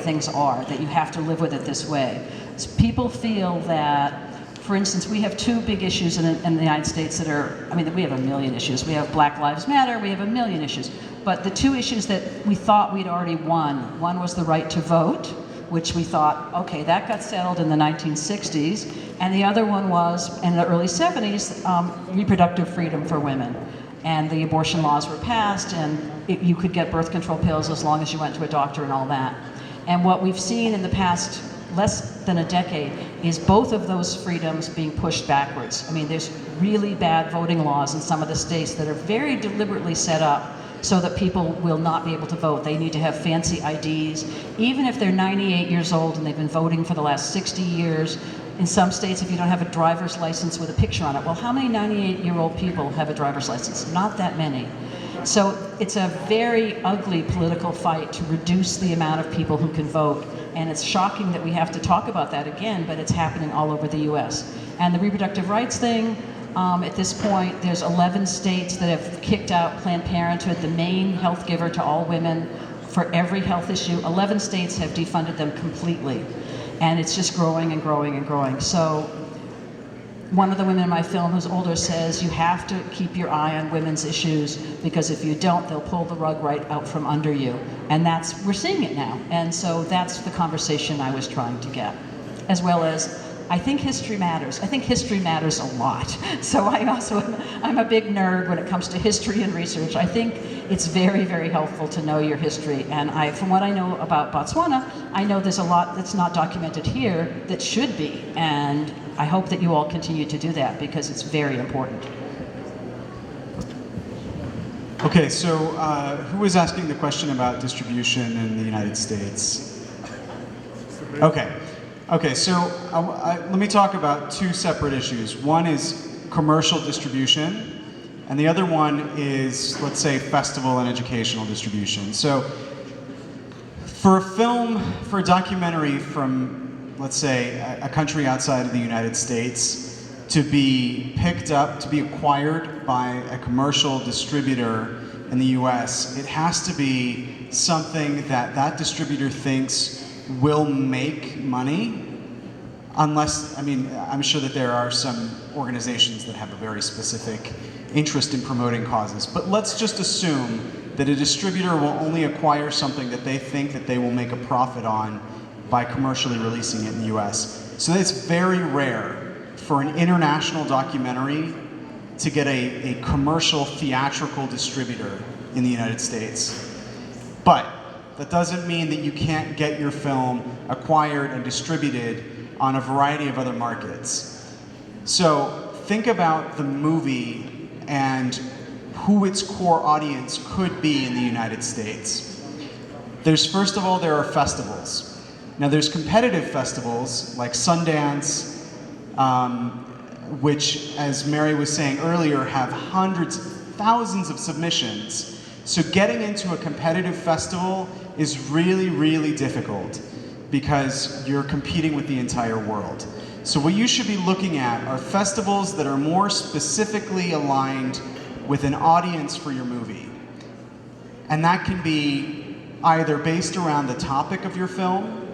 things are, that you have to live with it this way. People feel that, for instance, we have two big issues in the United States that are, I mean, we have a million issues. We have Black Lives Matter, we have a million issues. But the two issues that we thought we'd already won, one was the right to vote, which we thought, okay, that got settled in the 1960s. And the other one was, in the early 70s, reproductive freedom for women. And the abortion laws were passed, and you could get birth control pills as long as you went to a doctor and all that. And what we've seen in the past less than a decade is both of those freedoms being pushed backwards. I mean, there's really bad voting laws in some of the states that are very deliberately set up so that people will not be able to vote. They need to have fancy IDs. Even if they're 98 years old and they've been voting for the last 60 years, in some states, if you don't have a driver's license with a picture on it, well, how many 98-year-old people have a driver's license? Not that many. So it's a very ugly political fight to reduce the amount of people who can vote. And it's shocking that we have to talk about that again, but it's happening all over the US. And the reproductive rights thing, at this point, there's 11 states that have kicked out Planned Parenthood, the main health giver to all women for every health issue. 11 states have defunded them completely. And it's just growing and growing and growing. So one of the women in my film who's older says, you have to keep your eye on women's issues, because if you don't, they'll pull the rug right out from under you. And we're seeing it now. And so that's the conversation I was trying to get. As well as, I think history matters. I think history matters a lot. So I'm a big nerd when it comes to history and research. I think it's very, very helpful to know your history. And from what I know about Botswana, I know there's a lot that's not documented here that should be. And I hope that you all continue to do that, because it's very important. Okay, so who was asking the question about distribution in the United States? Okay, so let me talk about two separate issues. One is commercial distribution, and the other one is, let's say, festival and educational distribution. So for a film, for a documentary from, let's say, a country outside of the United States to be picked up, to be acquired by a commercial distributor in the US, it has to be something that distributor thinks will make money, unless, I mean, I'm sure that there are some organizations that have a very specific interest in promoting causes, but let's just assume that a distributor will only acquire something that they think that they will make a profit on by commercially releasing it in the US. So it's very rare for an international documentary to get a commercial theatrical distributor in the United States. But that doesn't mean that you can't get your film acquired and distributed on a variety of other markets. So think about the movie and who its core audience could be in the United States. First of all, there are festivals. Now there's competitive festivals like Sundance, which, as Mary was saying earlier, have hundreds, thousands of submissions. So getting into a competitive festival is really, really difficult, because you're competing with the entire world. So what you should be looking at are festivals that are more specifically aligned with an audience for your movie. And that can be either based around the topic of your film.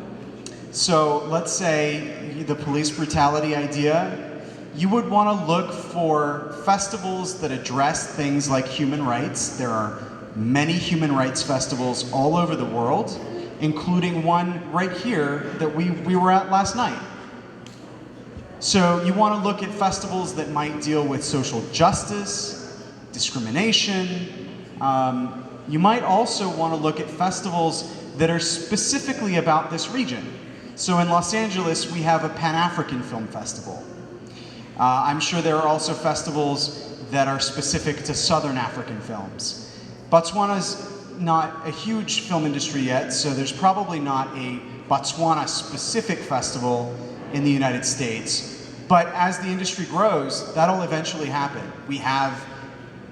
So let's say the police brutality idea, you would want to look for festivals that address things like human rights. There are many human rights festivals all over the world, including one right here that we were at last night. So you want to look at festivals that might deal with social justice, discrimination. You might also want to look at festivals that are specifically about this region. So in Los Angeles, we have a Pan-African Film Festival. I'm sure there are also festivals that are specific to Southern African films. Botswana's not a huge film industry yet, so there's probably not a Botswana-specific festival in the United States. But as the industry grows, that'll eventually happen. We have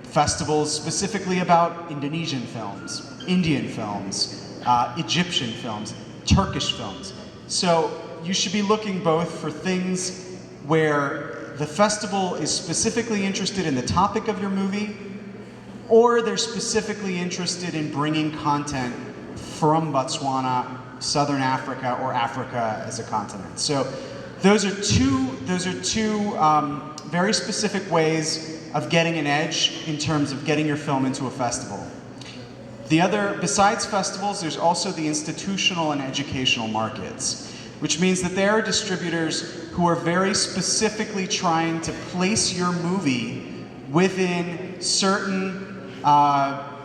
festivals specifically about Indonesian films, Indian films, Egyptian films, Turkish films. So you should be looking both for things where the festival is specifically interested in the topic of your movie, or they're specifically interested in bringing content from Botswana Southern Africa or Africa as a continent. So those are two very specific ways of getting an edge in terms of getting your film into a festival. The other, besides festivals, there's also the institutional and educational markets, which means that there are distributors who are very specifically trying to place your movie within certain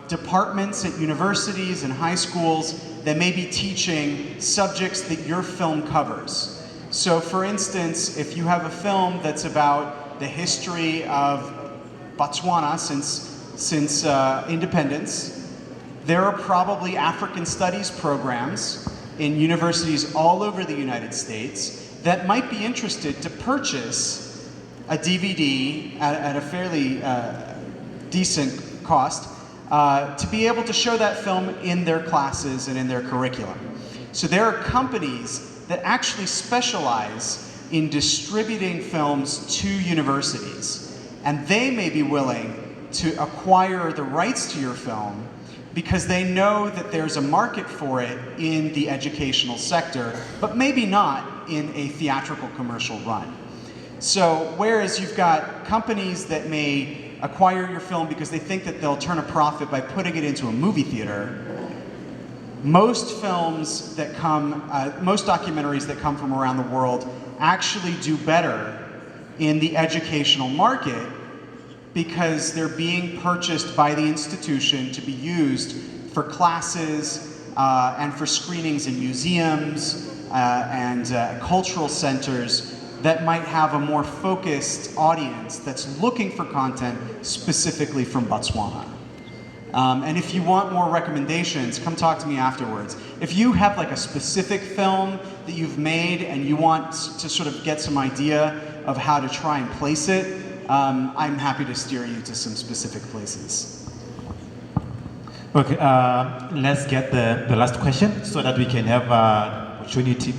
departments at universities and high schools that may be teaching subjects that your film covers. So for instance, if you have a film that's about the history of Botswana since independence, there are probably African studies programs in universities all over the United States that might be interested to purchase a DVD at a fairly decent cost to be able to show that film in their classes and in their curriculum. So there are companies that actually specialize in distributing films to universities, and they may be willing to acquire the rights to your film because they know that there's a market for it in the educational sector, but maybe not in a theatrical commercial run. So whereas you've got companies that may acquire your film because they think that they'll turn a profit by putting it into a movie theater, most films that come, most documentaries that come from around the world actually do better in the educational market because they're being purchased by the institution to be used for classes and for screenings in museums and cultural centers that might have a more focused audience that's looking for content specifically from Botswana. And if you want more recommendations, come talk to me afterwards. If you have like a specific film that you've made and you want to sort of get some idea of how to try and place it, I'm happy to steer you to some specific places. Okay, let's get the last question so that we can have opportunity to